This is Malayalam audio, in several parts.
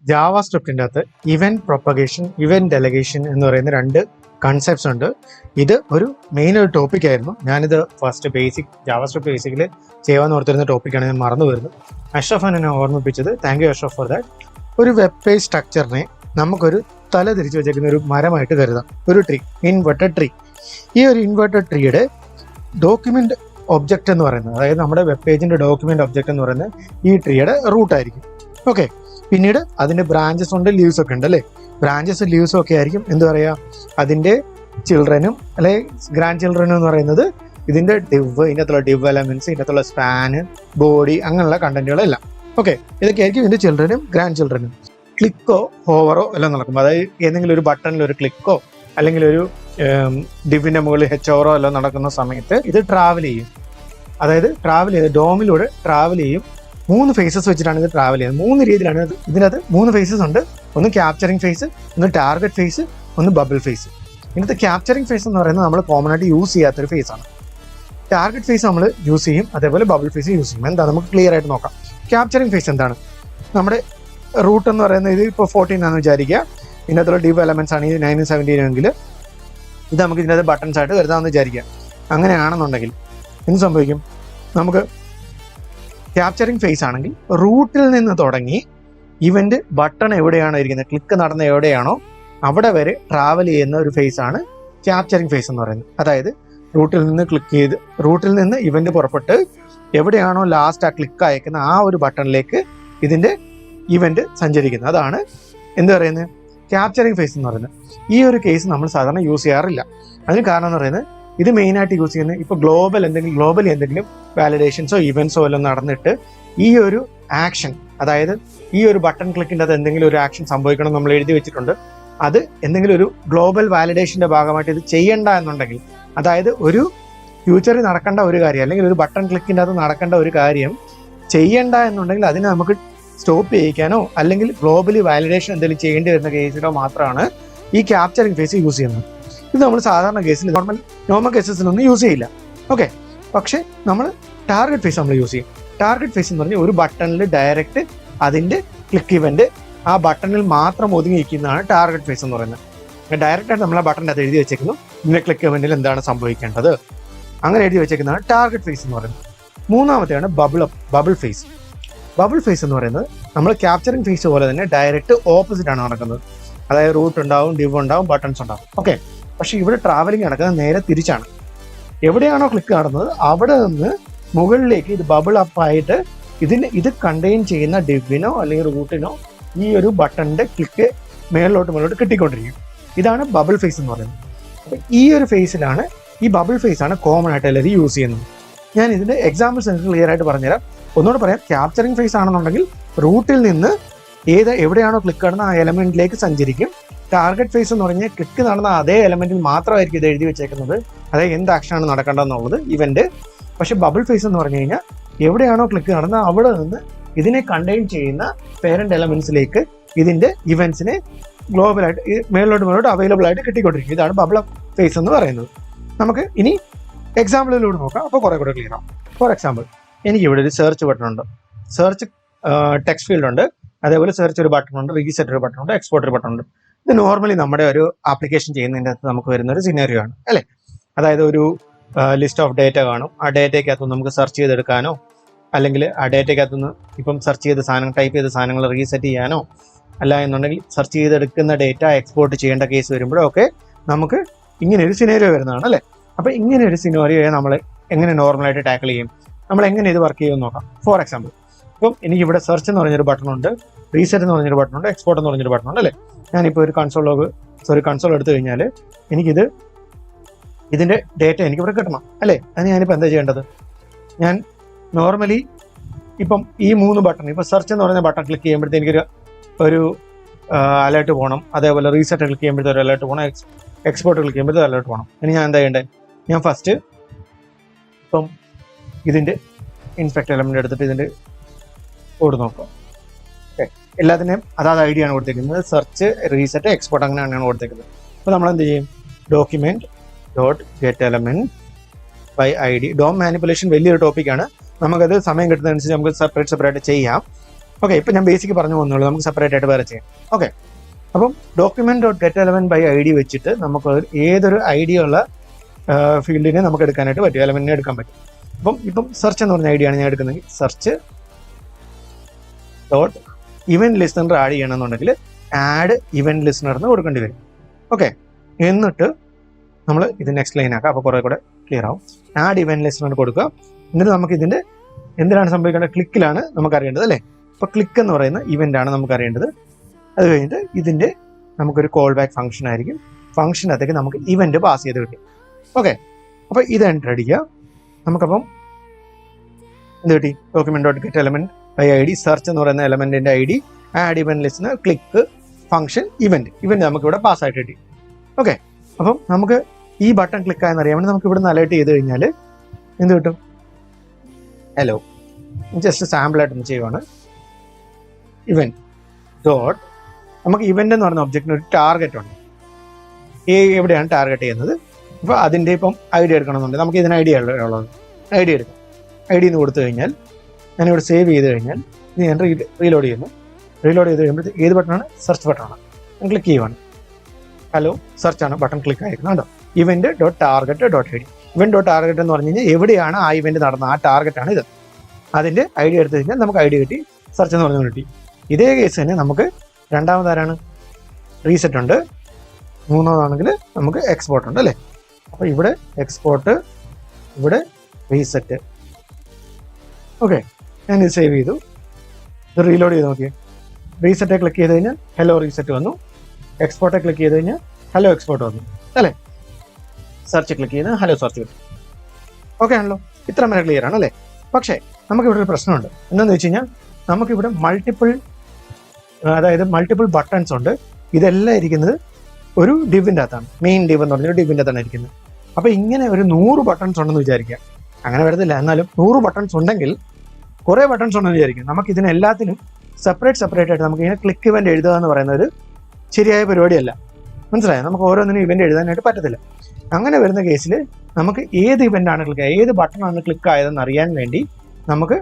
ജാവ സ്ക്രിപ്റ്റിൻ്റെ അകത്ത് ഇവന്റ് പ്രൊപ്പഗേഷൻ, ഇവന്റ് ഡെലഗേഷൻ എന്ന് പറയുന്ന രണ്ട് കൺസെപ്റ്റ്സ് ഉണ്ട്. ഇത് ഒരു മെയിൻ ഒരു ടോപ്പിക് ആയിരുന്നു. ഞാനിത് ഫസ്റ്റ് ജാവ സ്ക്രിപ്റ്റ് ബേസിക്കിൽ ചെയ്യാമെന്ന് ഓർത്തിരുന്ന ടോപ്പിക്കാണ്, ഞാൻ മറന്നു വരുന്നത്. അഷ്റഫാണ് എന്നെ ഓർമ്മിപ്പിച്ചത്. Thank you Ashraf for that. ഒരു വെബ് പേജ് സ്ട്രക്ചറിനെ നമുക്കൊരു തല തിരിച്ചു വെച്ചേക്കുന്ന ഒരു മരമായിട്ട് കരുതാം, ഒരു ട്രീ, ഇൻവെർട്ടഡ് ട്രീ. ഈ ഒരു ഇൻവെർട്ടഡ് ട്രീയുടെ ഡോക്യുമെന്റ് ഒബ്ജക്റ്റ് എന്ന് പറയുന്നത്, അതായത് നമ്മുടെ വെബ് പേജിന്റെ ഡോക്യുമെന്റ് ഒബ്ജക്റ്റ് എന്ന് പറയുന്നത് ഈ ട്രീയുടെ റൂട്ടായിരിക്കും. ഓക്കെ, പിന്നീട് അതിന്റെ ബ്രാഞ്ചസ് ഉണ്ട്, ലീവ്സ് ഒക്കെ ഉണ്ട് അല്ലേ. ബ്രാഞ്ചസ് ലീവ്സും ഒക്കെ ആയിരിക്കും എന്ത് പറയുക, അതിന്റെ ചിൽഡ്രനും അല്ലെ ഗ്രാൻഡ് ചിൽഡ്രനും എന്ന് പറയുന്നത് ഇതിന്റെ ഇതിനകത്തുള്ള ഡിവ് എലമെന്റ്സ്, ഇതിനകത്തുള്ള സ്പാന്, ബോഡി, അങ്ങനെയുള്ള കണ്ടന്റുകളെല്ലാം. ഓക്കെ, ഇതൊക്കെ ആയിരിക്കും ഇതിന്റെ ചിൽഡ്രനും ഗ്രാൻഡ് ചിൽഡ്രനും. ക്ലിക്കോ ഹോവറോ എല്ലാം നടക്കും. അതായത് ഏതെങ്കിലും ഒരു ബട്ടണിൽ ഒരു ക്ലിക്കോ അല്ലെങ്കിൽ ഒരു ഡിവിന്റെ മുകളിൽ ഹെച്ചോറോ എല്ലാം നടക്കുന്ന സമയത്ത് ഇത് ട്രാവൽ ചെയ്യും. അതായത് ട്രാവൽ ചെയ്ത് ഡോമിലൂടെ ട്രാവൽ ചെയ്യും. 3 ഫേസസ് വെച്ചിട്ടാണ് ഇത് ട്രാവൽ ചെയ്യുന്നത്. 3 രീതിയിലാണ് ഇത്. ഇതിനകത്ത് 3 ഫേസസ് ഉണ്ട്. ഒന്ന് ക്യാപ്ചറിങ് ഫേസ്, ഒന്ന് ടാർഗറ്റ് ഫേസ്, ഒന്ന് ബബിൾ ഫേസ്. ഇതിനകത്ത് ക്യാപ്ചറിങ് ഫേസ് എന്ന് പറയുന്നത് നമ്മൾ കോമൺ ആയിട്ട് യൂസ് ചെയ്യാത്തൊരു ഫേസ് ആണ്. ടാർഗറ്റ് ഫേസ് നമ്മൾ യൂസ് ചെയ്യും, അതേപോലെ ബബിൾ ഫേസ് യൂസ് ചെയ്യും. എന്താ നമുക്ക് ക്ലിയർ ആയിട്ട് നോക്കാം. ക്യാപ്ചറിങ് ഫേസ് എന്താണ്? നമ്മുടെ റൂട്ട് എന്ന് പറയുന്നത് ഇത് ഇപ്പോൾ 14 ആണെന്ന് വിചാരിക്കുക. ഇതിനകത്തുള്ള ഡിവ് എലമെന്റ്സ് ആണ് ഇത് 9 17 എങ്കിൽ ഇത് നമുക്ക് ഇതിനകത്ത് ബട്ടൺസ് ആയിട്ട് വരുത്താമെന്ന് വിചാരിക്കുക. അങ്ങനെയാണെന്നുണ്ടെങ്കിൽ എന്ത് സംഭവിക്കും? നമുക്ക് ക്യാപ്ചറിങ് ഫേസ് ആണെങ്കിൽ റൂട്ടിൽ നിന്ന് തുടങ്ങി ഇവന്റ് ബട്ടൺ എവിടെയാണോ ഇരിക്കുന്നത്, ക്ലിക്ക് നടന്ന എവിടെയാണോ അവിടെ വരെ ട്രാവൽ ചെയ്യുന്ന ഒരു ഫേസ് ആണ് ക്യാപ്ചറിങ് ഫേസ് എന്ന് പറയുന്നത്. അതായത് റൂട്ടിൽ നിന്ന് ഇവന്റ് പുറപ്പെട്ട് എവിടെയാണോ ലാസ്റ്റ് ആ ക്ലിക്ക് അയക്കുന്ന ആ ഒരു ബട്ടണിലേക്ക് ഇതിന്റെ ഇവന്റ് സഞ്ചരിക്കുന്നത്. അതാണ് എന്ത് പറയുന്നത്, ക്യാപ്ചറിങ് ഫേസ് എന്ന് പറയുന്നത്. ഈ ഒരു കേസ് നമ്മൾ സാധാരണ യൂസ് ചെയ്യാറില്ല. അതിന് കാരണം എന്ന് പറയുന്നത് ഇത് മെയിനായിട്ട് യൂസ് ചെയ്യുന്നത് ഇപ്പോൾ ഗ്ലോബലി എന്തെങ്കിലും വാലിഡേഷൻസോ ഇവന്റ്സോ എല്ലാം നടന്നിട്ട് ഈ ഒരു ആക്ഷൻ, അതായത് ഈ ഒരു ബട്ടൺ ക്ലിക്കിൻ്റെ അത് എന്തെങ്കിലും ഒരു ആക്ഷൻ സംഭവിക്കണം നമ്മൾ എഴുതി വെച്ചിട്ടുണ്ട്. അത് എന്തെങ്കിലും ഒരു ഗ്ലോബൽ വാലിഡേഷന്റെ ഭാഗമായിട്ട് ഇത് ചെയ്യണ്ട എന്നുണ്ടെങ്കിൽ, അതായത് ഒരു ഫ്യൂച്ചറിൽ നടക്കേണ്ട ഒരു കാര്യം അല്ലെങ്കിൽ ഒരു ബട്ടൺ ക്ലിക്കിൻ്റെ അത് നടക്കേണ്ട ഒരു കാര്യം ചെയ്യണ്ട എന്നുണ്ടെങ്കിൽ അതിനെ നമുക്ക് സ്റ്റോപ്പ് ചെയ്യിക്കാനോ അല്ലെങ്കിൽ ഗ്ലോബലി വാലിഡേഷൻ എന്തെങ്കിലും ചെയ്യേണ്ടി വരുന്ന കേസിലോ മാത്രമാണ് ഈ ക്യാപ്ചറിങ് ഫേസ് യൂസ് ചെയ്യുന്നത്. ഇത് നമ്മൾ സാധാരണ കേസിൽ നോർമൽ കേസസിലൊന്നും യൂസ് ചെയ്യില്ല. ഓക്കെ, പക്ഷെ നമ്മൾ ടാർഗറ്റ് ഫേസ് നമ്മൾ യൂസ് ചെയ്യും. ടാർഗറ്റ് ഫേസ് എന്ന് പറഞ്ഞാൽ ഒരു ബട്ടണിൽ ഡയറക്റ്റ് അതിന്റെ ക്ലിക്ക് ഇവന്റ് ആ ബട്ടണിൽ മാത്രം ഒതുങ്ങിയിരിക്കുന്നതാണ് ടാർഗറ്റ് ഫേസ് എന്ന് പറയുന്നത്. ഡയറക്റ്റ് ആയിട്ട് നമ്മൾ ആ ബട്ടണിൻ്റെ അത് എഴുതി വെച്ചേക്കുന്നു, ഇതിന്റെ ക്ലിക്ക് ഇവന്റിൽ എന്താണ് സംഭവിക്കേണ്ടത്, അങ്ങനെ എഴുതി വെച്ചേക്കുന്നതാണ് ടാർഗറ്റ് ഫേസ് എന്ന് പറയുന്നത്. മൂന്നാമത്തെയാണ് ബബിൾ ഫേസ്. ബബിൾ ഫേസ് എന്ന് പറയുന്നത് നമ്മൾ ക്യാപ്ചറിങ് ഫേസ് പോലെ തന്നെ ഡയറക്റ്റ് ഓപ്പോസിറ്റ് ആണ് നടക്കുന്നത്. അതായത് റൂട്ട് ഉണ്ടാവും, ഡിവ് ഉണ്ടാവും, ബട്ടൺസ് ഉണ്ടാവും. ഓക്കെ, പക്ഷെ ഇവിടെ ട്രാവലിംഗ് നടക്കുന്നത് നേരെ തിരിച്ചാണ്. എവിടെയാണോ ക്ലിക്ക് നടന്നത് അവിടെ നിന്ന് മുകളിലേക്ക് ഇത് ബബിൾ അപ്പ് ആയിട്ട് ഇത് കണ്ടെയ്ൻ ചെയ്യുന്ന ഡിവിനോ അല്ലെങ്കിൽ റൂട്ടിനോ ഈ ഒരു ബട്ടണിന്റെ ക്ലിക്ക് മേളിലോട്ട് കിട്ടിക്കൊണ്ടിരിക്കും. ഇതാണ് ബബിൾ ഫേസ് എന്ന് പറയുന്നത്. അപ്പൊ ഈ ഒരു ഫേസിലാണ്, ഈ ബബിൾ ഫേസ് ആണ് കോമൺ ആയിട്ട് എല്ലാവരും യൂസ് ചെയ്യുന്നത്. ഞാൻ ഇതിന്റെ എക്സാമ്പിൾസ് നിങ്ങൾക്ക് ക്ലിയർ ആയിട്ട് പറഞ്ഞുതരാം. ഒന്നുകൂടെ പറയാം. ക്യാപ്ചറിങ് ഫേസ് ആണെന്നുണ്ടെങ്കിൽ റൂട്ടിൽ നിന്ന് എവിടെയാണോ ക്ലിക്ക് നടന്ന ആ എലമെന്റിലേക്ക് സഞ്ചരിക്കും. ടാർഗറ്റ് ഫേസ് എന്ന് പറഞ്ഞാൽ ക്ലിക്ക് നടന്ന അതേ എലമെന്റിൽ മാത്രമായിരിക്കും ഇത് എഴുതി വെച്ചേക്കുന്നത്, അതായത് എന്ത് ആക്ഷനാണ് നടക്കേണ്ടതെന്നുള്ളത് ഇവന്റ്. പക്ഷെ ബബിൾ ഫേസ് എന്ന് പറഞ്ഞു കഴിഞ്ഞാൽ എവിടെയാണോ ക്ലിക്ക് നടന്നത് അവിടെ നിന്ന് ഇതിനെ കണ്ടെയ്ൻ ചെയ്യുന്ന പേരന്റ് എലമെന്റ്സിലേക്ക് ഇതിന്റെ ഇവന്റ്സിനെ ഗ്ലോബലായിട്ട് മേലോട്ട് അവൈലബിൾ ആയിട്ട് കിട്ടിക്കൊണ്ടിരിക്കും. ഇതാണ് ബബിൾ ഫേസ് എന്ന് പറയുന്നത്. നമുക്ക് ഇനി എക്സാമ്പിളിലൂടെ നോക്കാം, അപ്പോൾ കുറെ കൂടെ ക്ലിയർ ആവും. ഫോർ എക്സാമ്പിൾ, എനിക്ക് ഇവിടെ ഒരു സെർച്ച് ബട്ടൺ ഉണ്ട്, സെർച്ച് ടെക്സ്റ്റ് ഫീൽഡ് ഉണ്ട്, അതേപോലെ സെർച്ച് ഒരു ബട്ടൺ ഉണ്ട്, റീസെറ്റ് ഒരു ബട്ടൺ ഉണ്ട്, എക്സ്പോർട്ട് ഒരു ബട്ടൺ ഉണ്ട്. ഇത് നോർമലി നമ്മുടെ ഒരു ആപ്ലിക്കേഷൻ ചെയ്യുന്നതിൻ്റെ അകത്ത് നമുക്ക് വരുന്ന ഒരു സിനാരിയോ ആണ് അല്ലേ. അതായത് ഒരു ലിസ്റ്റ് ഓഫ് ഡേറ്റ കാണും, ആ ഡേറ്റയ്ക്കകത്ത് നമുക്ക് സെർച്ച് ചെയ്തെടുക്കാനോ അല്ലെങ്കിൽ ആ ഡേറ്റയ്ക്കകത്തുനിന്ന് ഇപ്പം സെർച്ച് ചെയ്ത സാധനങ്ങൾ ടൈപ്പ് ചെയ്ത സാധനങ്ങൾ റീസെറ്റ് ചെയ്യാനോ അല്ല എന്നുണ്ടെങ്കിൽ സെർച്ച് ചെയ്തെടുക്കുന്ന ഡേറ്റ എക്സ്പോർട്ട് ചെയ്യേണ്ട കേസ് വരുമ്പോഴൊക്കെ നമുക്ക് ഇങ്ങനെ ഒരു സിനാരിയോ വരുന്നതാണ് അല്ലേ. അപ്പം ഇങ്ങനെ ഒരു സിനാരിയോയെ നമ്മൾ എങ്ങനെ നോർമലായിട്ട് ടാക്കിൾ ചെയ്യും, നമ്മൾ എങ്ങനെ ഇത് വർക്ക് ചെയ്യുമെന്ന് നോക്കാം. ഫോർ എക്സാമ്പിൾ, ഇപ്പം എനിക്കിവിടെ സെർച്ച് എന്ന് പറഞ്ഞൊരു ബട്ടൺ ഉണ്ട്, റീസെറ്റ് എന്ന് പറഞ്ഞൊരു ബട്ടൺ ഉണ്ട്, എക്സ്പോർട്ട് എന്ന് പറഞ്ഞൊരു ബട്ടൺ ഉണ്ട് അല്ലേ. ഞാനിപ്പോൾ ഒരു കൺസോൾ എടുത്തു കഴിഞ്ഞാൽ ഇതിന്റെ ഡേറ്റ എനിക്കിവിടെ കിട്ടണം അല്ലേ. അതിന് ഞാനിപ്പോൾ എന്താ ചെയ്യേണ്ടത്? ഞാൻ നോർമലി ഇപ്പം ഈ 3 ബട്ടൺ, ഇപ്പോൾ സെർച്ച് എന്ന് പറയുന്ന ബട്ടൺ ക്ലിക്ക് ചെയ്യുമ്പോഴത്തേക്ക് എനിക്കൊരു അലേർട്ട് പോകണം, അതേപോലെ റീസെറ്റ് ക്ലിക്ക് ചെയ്യുമ്പോഴത്തെ ഒരു അലേർട്ട് പോകണം, എക്സ്പോർട്ട് ക്ലിക്ക് ചെയ്യുമ്പോഴത്തെ അലേർട്ട് പോകണം. ഇനി ഞാൻ എന്താ ചെയ്യേണ്ടത്? ഞാൻ ഫസ്റ്റ് ഇപ്പം ഇതിന്റെ ഇൻസ്പെക്ട് എലമെന്റ് എടുത്തിട്ട് ഇതിന്റെ കോഡ് നോക്കാം. ഓക്കെ, എല്ലാത്തിനെയും അതാത് ഐ ഡി ആണ് കൊടുത്തേക്കുന്നത്. സെർച്ച്, റീസെറ്റ്, എക്സ്പോർട്ട് അങ്ങനെയാണ് കൊടുത്തേക്കുന്നത്. അപ്പോൾ നമ്മൾ എന്ത് ചെയ്യും? Document dot get element by I D. DOM manipulation വലിയൊരു ടോപ്പിക്കാണ്, നമുക്കത് സമയം കിട്ടുന്നതനുസരിച്ച് നമുക്ക് സെപ്പറേറ്റ് ചെയ്യാം. ഓക്കെ, ഇപ്പം ഞാൻ ബേസിക് പറഞ്ഞു പോകുന്നുള്ളൂ, നമുക്ക് സെപ്പറേറ്റ് ആയിട്ട് വേറെ ചെയ്യാം. ഓക്കെ, അപ്പം document dot get element by I D വെച്ചിട്ട് നമുക്ക് ഏതൊരു ഐ ഡി ഉള്ള ഫീൽഡിനെ നമുക്ക് എടുക്കാനായിട്ട് പറ്റും, എലമെന്റിനെ എടുക്കാൻ പറ്റും. അപ്പം ഇപ്പം സെർച്ച് എന്ന് പറഞ്ഞ ഐ ഡി ആണ് ഞാൻ എടുക്കുന്നത്. സെർച്ച് ഡോട്ട് ഇവന്റ് ലിസ്റ്റണർ ആഡ് ചെയ്യണമെന്നുണ്ടെങ്കിൽ ആഡ് ഇവന്റ് ലിസ്റ്റണർ എന്ന് കൊടുക്കേണ്ടി വരും. ഓക്കെ, എന്നിട്ട് നമ്മൾ ഇത് നെക്സ്റ്റ് ലൈൻ ആക്കാം, അപ്പോൾ കുറേ കൂടെ ക്ലിയർ ആവും. ആഡ് ഇവന്റ് ലിസ്റ്റണർ കൊടുക്കുക. എന്നിട്ട് നമുക്ക് ഇതിന്റെ എന്തിനാണ് സംഭവിക്കേണ്ടത്, ക്ലിക്കിലാണ് നമുക്ക് അറിയേണ്ടത് അല്ലേ. അപ്പോൾ ക്ലിക്ക് എന്ന് പറയുന്ന ഇവന്റ് ആണ് നമുക്ക് അറിയേണ്ടത്. അത് കഴിഞ്ഞിട്ട് ഇതിന്റെ നമുക്കൊരു കോൾ ബാക്ക് ഫംഗ്ഷൻ ആയിരിക്കും. ഫംഗ്ഷനകത്തേക്ക് നമുക്ക് ഇവന്റ് പാസ് ചെയ്ത് കിട്ടും. ഓക്കെ, അപ്പോൾ ഇത് എൻ്റർ അടിക്കുക. നമുക്കപ്പം എന്ത് കിട്ടി, document dot get element by I D, search എന്ന് പറയുന്ന എലമെന്റിന്റെ I D, add event listener, click, function, event നമുക്ക് ഇവിടെ പാസ് ആയിട്ട് കിട്ടി. ഓക്കെ, അപ്പം നമുക്ക് ഈ ബട്ടൺ ക്ലിക്ക് ആയെന്ന് അറിയാൻ വേണ്ടി നമുക്ക് ഇവിടെ നിന്ന് അലേർട്ട് ചെയ്ത് കഴിഞ്ഞാൽ എന്ത് കിട്ടും, ഹലോ, ജസ്റ്റ് സാമ്പിൾ ആയിട്ടൊന്ന് ചെയ്യുവാണ്. ഇവന്റ് ഡോട്ട്, നമുക്ക് ഇവന്റ് എന്ന് പറയുന്ന ഒബ്ജക്റ്റിന് ഒരു ടാർഗറ്റ് ഉണ്ട്. എവിടെയാണ് ടാർഗറ്റ് ചെയ്യുന്നത്, ഇപ്പോൾ അതിൻ്റെ ഇപ്പം ഐ ഡി എടുക്കണമെന്നുണ്ട്, നമുക്ക് ഇതിന് ഐ ഡി ഉള്ളത്, ഐ ഡി എടുക്കാം. ഐ ഡി എന്ന് കൊടുത്തു കഴിഞ്ഞാൽ ഞാനിവിടെ സേവ് ചെയ്ത് കഴിഞ്ഞാൽ ഇത് ഞാൻ റീലോഡ് ചെയ്യുന്നു. റീലോഡ് ചെയ്ത് കഴിയുമ്പോൾ ഏത് ബട്ടണാണ്, സെർച്ച് ബട്ടണാണ്. ഞാൻ ക്ലിക്ക് ചെയ്യുവാണ്, ഹലോ സെർച്ചാണ് ബട്ടൺ ക്ലിക്ക് ആയിരിക്കുന്നത്. കേട്ടോ, event dot target dot I D. Event dot target എന്ന് പറഞ്ഞു കഴിഞ്ഞാൽ എവിടെയാണ് ആ ഇവന്റ് നടന്നത്, ആ ടാർഗറ്റാണ് ഇത്. അതിൻ്റെ ഐ ഡി എടുത്തു കഴിഞ്ഞാൽ നമുക്ക് ഐ ഡി കിട്ടി, സെർച്ച് എന്ന് പറഞ്ഞു കിട്ടി. ഇതേ കേസ് തന്നെ നമുക്ക് രണ്ടാമതാരാണ്, റീസെറ്റ് ഉണ്ട്. മൂന്നാമതാണെങ്കിൽ നമുക്ക് എക്സ്പോർട്ട് ഉണ്ട് അല്ലേ. അപ്പോൾ ഇവിടെ എക്സ്പോർട്ട്, ഇവിടെ റീസെറ്റ്. ഓക്കെ, ഞാനിത് സേവ് ചെയ്തു, ഇത് റീലോഡ് ചെയ്ത് നോക്കിയേ. റീസെറ്റെ ക്ലിക്ക് ചെയ്ത് കഴിഞ്ഞാൽ ഹലോ റീസെറ്റ് വന്നു. എക്സ്പോർട്ടെ ക്ലിക്ക് ചെയ്ത് കഴിഞ്ഞാൽ ഹലോ എക്സ്പോർട്ട് വന്നു അല്ലേ. സെർച്ച് ക്ലിക്ക് ചെയ്ത് ഹലോ സെർച്ച് കിട്ടും. ഓക്കെ ആണല്ലോ, ഇത്ര വരെ ക്ലിയർ ആണ് അല്ലേ. പക്ഷേ നമുക്കിവിടെ ഒരു പ്രശ്നമുണ്ട്. എന്താണെന്ന് വെച്ച് കഴിഞ്ഞാൽ നമുക്കിവിടെ മൾട്ടിപ്പിൾ ബട്ടൺസ് ഉണ്ട്. ഇതെല്ലാം ഇരിക്കുന്നത് ഒരു ഡിവിൻ്റെ അകത്താണ്, മെയിൻ ഡിവ് എന്ന് പറഞ്ഞൊരു ഡിവിൻ്റെ അകത്താണ് ഇരിക്കുന്നത്. അപ്പോൾ ഇങ്ങനെ ഒരു 100 ബട്ടൺസ് ഉണ്ടെന്ന് വിചാരിക്കുക, അങ്ങനെ വരുന്നില്ല, എന്നാലും 100 ബട്ടൺസ് ഉണ്ടെങ്കിൽ കുറേ ബട്ടൺസ് ഉണ്ടെന്ന് വിചാരിക്കും. നമുക്ക് ഇതിനെല്ലാത്തിനും സെപ്പറേറ്റ് ആയിട്ട് നമുക്ക് ഇങ്ങനെ ക്ലിക്ക് ഇവന്റ് എഴുതുക എന്ന് പറയുന്ന ഒരു ശരിയായ പരിപാടിയല്ല, മനസ്സിലായോ. നമുക്ക് ഓരോന്നിനും ഇവന്റ് എഴുതാനായിട്ട് പറ്റത്തില്ല. അങ്ങനെ വരുന്ന കേസിൽ നമുക്ക് ഏത് ഇവന്റാണ് ഏത് ബട്ടണാണ് ക്ലിക്ക് ആയതെന്ന് അറിയാൻ വേണ്ടി നമുക്ക്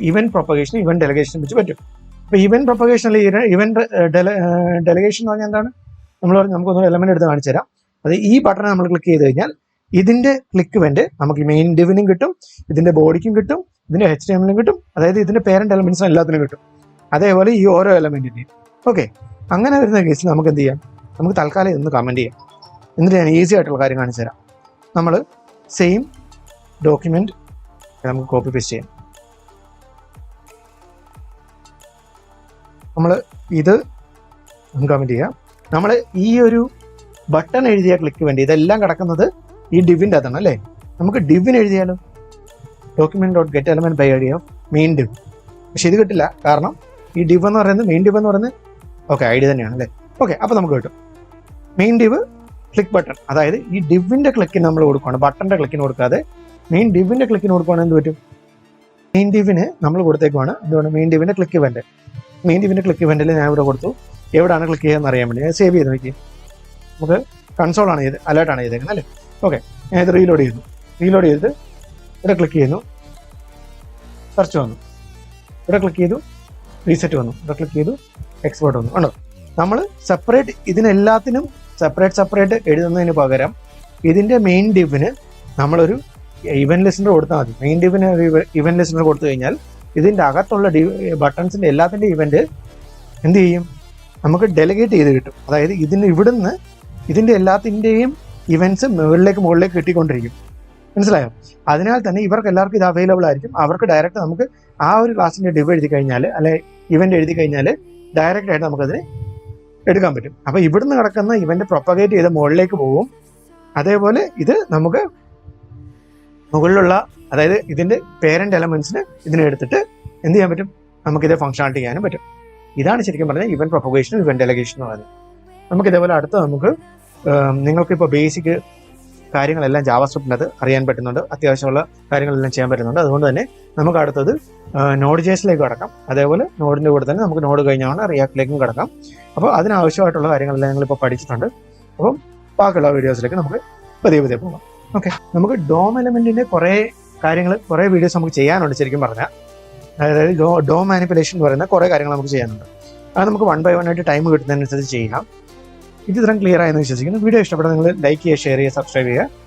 ഇവന്റ് പ്രൊപ്പഗേഷൻ, ഇവന്റ് ഡെലഗേഷൻ വെച്ച് പറ്റും. അപ്പോൾ ഇവന്റ് പ്രൊപ്പഗേഷനിൽ ഇവന്റ് ഡെലഗേഷൻ എന്ന് പറഞ്ഞാൽ എന്താണ്, നമ്മൾ പറഞ്ഞ് നമുക്കൊന്ന് എലമെന്റ് എടുത്ത് കാണിച്ചു തരാം. അത് ഈ ബട്ടൺ നമ്മൾ ക്ലിക്ക് ചെയ്ത് കഴിഞ്ഞാൽ ഇതിന്റെ ക്ലിക്ക് ഇവന്റ് നമുക്ക് മെയിൻ ഡിവിനും കിട്ടും, ഇതിന്റെ ബോഡിക്കും കിട്ടും, ഇതിന്റെ HTML കിട്ടും, അതായത് ഇതിന്റെ പേരന്റ് എലമെന്റ്സും എല്ലാത്തിനും കിട്ടും. അതേപോലെ ഈ ഓരോ എലമെന്റിന്റെയും. ഓക്കെ, അങ്ങനെ വരുന്ന കേസിൽ നമുക്ക് എന്ത് ചെയ്യാം, നമുക്ക് തൽക്കാലം ഇതൊന്ന് കമന്റ് ചെയ്യാം. എന്നിട്ട് ഞാൻ ഈസി ആയിട്ടുള്ള കാര്യം കാണിച്ചു തരാം. നമ്മൾ സെയിം ഡോക്യുമെന്റ് നമുക്ക് കോപ്പി പേസ്റ്റ് ചെയ്യാം. നമ്മൾ ഇത് കമന്റ് ചെയ്യാം. നമ്മൾ ഈ ഒരു ബട്ടൺ എഴുതിയ ക്ലിക്ക് വേണ്ടി ഇതെല്ലാം കിടക്കുന്നത് ഈ ഡിവിൻ്റെ അകത്താണ് അല്ലേ. നമുക്ക് ഡിവിൻ എഴുതിയാലോ, document dot get element by I D of main div. പക്ഷെ ഇത് കിട്ടില്ല, കാരണം ഈ ഡിവ് എന്ന് പറയുന്നത്, മെയിൻ ഡിവ് എന്ന് പറയുന്നത് ഓക്കെ ഐ ഡി തന്നെയാണ് അല്ലേ. ഓക്കെ, അപ്പോൾ നമുക്ക് കിട്ടും മെയിൻ ഡിവ് ക്ലിക്ക് ബട്ടൺ. അതായത് ഈ ഡിവിൻ്റെ ക്ലിക്കിന് നമ്മൾ കൊടുക്കുകയാണ്, ബട്ടൻ്റെ ക്ലിക്കിന് കൊടുക്കാതെ മെയിൻ ഡിവിൻ്റെ ക്ലിക്കിന് കൊടുക്കുകയാണെങ്കിൽ എന്ത് പറ്റും, മെയിൻ ഡിവിന് നമ്മൾ കൊടുത്തേക്കുവാണ് എന്തുകൊണ്ട്, മെയിൻ ഡിവിൻ്റെ ക്ലിക്ക് ഇവന്റ്. മെയിൻ ഡിവിൻ്റെ ക്ലിക്ക് ഇവന്റിൽ ഞാൻ ഇവിടെ കൊടുത്തു, എവിടെയാണ് ക്ലിക്ക് ചെയ്യുന്നത് അറിയാൻ വേണ്ടി ഞാൻ സേവ് ചെയ്ത് നോക്കി. നമുക്ക് കൺസോളാണ് ചെയ്ത് അലേർട്ടാണ് ചെയ്തേക്കുന്നത് അല്ലേ. ഓക്കെ, ഞാൻ ഇത് റീലോഡ് ചെയ്തു. റീലോഡ് ചെയ്തിട്ട് ഇവിടെ ക്ലിക്ക് ചെയ്യുന്നു, സെർച്ച് വന്നു, ഇവിടെ ക്ലിക്ക് ചെയ്തു, റീസെറ്റ് വന്നു, ഇവിടെ ക്ലിക്ക് ചെയ്തു, എക്സ്പോർട്ട് വന്നു. ഉണ്ടോ, നമ്മൾ ഇതിനെല്ലാത്തിനും സെപ്പറേറ്റ് എഴുതുന്നതിന് പകരം ഇതിൻ്റെ മെയിൻ ഡിവിന് നമ്മളൊരു ഇവന്റ് ലിസ്റ്റർ കൊടുത്താൽ മതി. മെയിൻ ഡിവിന് ഇവന്റ് ലിസ്റ്റർ കൊടുത്തു കഴിഞ്ഞാൽ ഇതിൻ്റെ അകത്തുള്ള ബട്ടൺസിൻ്റെ എല്ലാത്തിൻ്റെ ഇവന്റ് എന്ത് ചെയ്യും, നമുക്ക് ഡെലിഗേറ്റ് ചെയ്ത് കിട്ടും. അതായത് ഇവിടുന്ന് ഇതിൻ്റെ എല്ലാത്തിൻ്റെയും ഇവന്റ്സ് മുകളിലേക്ക് കിട്ടിക്കൊണ്ടിരിക്കും, മനസ്സിലായോ. അതിനാൽ തന്നെ ഇവർക്ക് എല്ലാവർക്കും ഇത് അവൈലബിൾ ആയിരിക്കും. അവർക്ക് ഡയറക്റ്റ് നമുക്ക് ആ ഒരു ക്ലാസ്സിൻ്റെ ഡിവ് എഴുതി കഴിഞ്ഞാൽ, അല്ലെ ഇവന്റ് എഴുതി കഴിഞ്ഞാൽ ഡയറക്റ്റ് ആയിട്ട് നമുക്കതിനെ എടുക്കാൻ പറ്റും. അപ്പോൾ ഇവിടുന്ന് കിടക്കുന്ന ഇവന്റ് പ്രൊപ്പഗേറ്റ് ചെയ്ത് മുകളിലേക്ക് പോകും. അതേപോലെ ഇത് നമുക്ക് മുകളിലുള്ള, അതായത് ഇതിന്റെ പേരന്റ് എലമെന്റ്സിന് ഇതിനെ എടുത്തിട്ട് എന്ത് ചെയ്യാൻ പറ്റും, നമുക്കിത് ഫംഗ്ഷനാലിറ്റി ചെയ്യാനും പറ്റും. ഇതാണ് ശരിക്കും പറഞ്ഞാൽ ഇവന്റ് പ്രൊപ്പഗേഷനും ഇവന്റ് ഡെലഗേഷൻ എന്ന് പറയുന്നത്. നമുക്ക് ഇതേപോലെ അടുത്ത നിങ്ങൾക്കിപ്പോൾ ബേസിക് കാര്യങ്ങളെല്ലാം ജാവാസ്ക്രിപ്റ്റിനകത്ത് അറിയാൻ പറ്റുന്നുണ്ട്, അത്യാവശ്യമുള്ള കാര്യങ്ങളെല്ലാം ചെയ്യാൻ പറ്റുന്നുണ്ട്. അതുകൊണ്ട് തന്നെ നമുക്ക് അടുത്തത് Node.js കടക്കാം. അതേപോലെ നോഡിൻ്റെ കൂടെ തന്നെ നമുക്ക് നോഡ് കഴിഞ്ഞാണ് റിയാക്റ്റിലേക്കും കടക്കാം. അപ്പോൾ അതിനാവശ്യമായിട്ടുള്ള കാര്യങ്ങളെല്ലാം ഞങ്ങളിപ്പോൾ പഠിച്ചിട്ടുണ്ട്. അപ്പം ബാക്കിയുള്ള വീഡിയോസിലേക്ക് നമുക്ക് പതിയെ പോകാം. ഓക്കെ, നമുക്ക് ഡോം എലമെന്റിന്റെ കുറേ വീഡിയോസ് നമുക്ക് ചെയ്യാനുണ്ട് ശരിക്കും പറഞ്ഞാൽ. അതായത് ഡോ മാനിപ്പുലേഷൻ എന്ന് പറയുന്ന കുറേ കാര്യങ്ങൾ നമുക്ക് ചെയ്യാനുണ്ട്. അത് നമുക്ക് 1 by 1 ആയിട്ട് ടൈം കിട്ടുന്നതിനനുസരിച്ച് ചെയ്യാം. ഇത് ഇത്രയും ക്ലിയർ ആയെന്ന് വിശ്വസിക്കുന്നു. വീഡിയോ ഇഷ്ടപ്പെട്ടാൽ നിങ്ങൾ ലൈക്ക് ചെയ്യുക, ഷെയർ ചെയ്യുക, സബ്സ്ക്രൈബ് ചെയ്യുക.